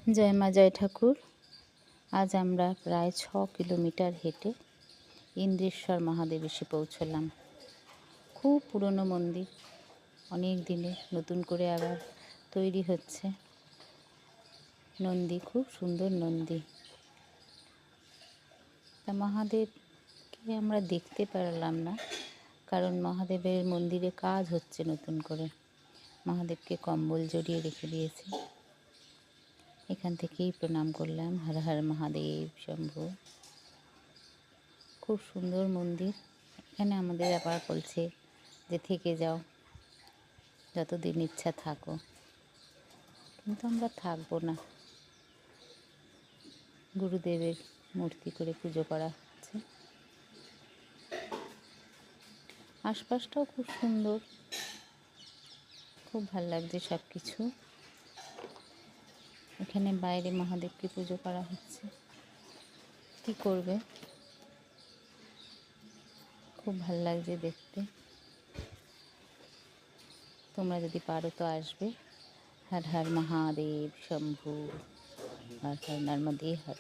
জয় মা জয় ঠাকুর। আজ আমরা প্রায় 6 কিলোমিটার হেঁটে ইন্দ্রেশ্বর মহাদেব এসে পৌঁছলাম। খুব পুরনো মন্দির, অনেক দিনে নতুন করে আবার তৈরি হচ্ছে। নন্দী, খুব সুন্দর নন্দী। তা মহাদেবকে আমরা দেখতে পারলাম না, কারণ মহাদেবের মন্দিরে কাজ হচ্ছে নতুন করে। মহাদেবকে কম্বল জড়িয়ে রেখে দিয়েছে। এখান থেকেই প্রণাম করলাম। হর হর মহাদেব শম্ভু। খুব সুন্দর মন্দির। এখানে আমাদের আবার বলছে যে থেকে যাও, যতদিন ইচ্ছা থাকো, কিন্তু আমরা থাকবো না। গুরুদেবের মূর্তি করে পুজো করা হচ্ছে। আশপাশটাও খুব সুন্দর, খুব ভালো লাগছে সব কিছু। এখানে বাইরে মহাদেবকে পুজো করা হচ্ছে। কি করবে, খুব ভালো লাগছে দেখতে। তোমরা যদি পারো তো আসবে। হর হর মহাদেব শম্ভু, হর হর নর্মদে হর।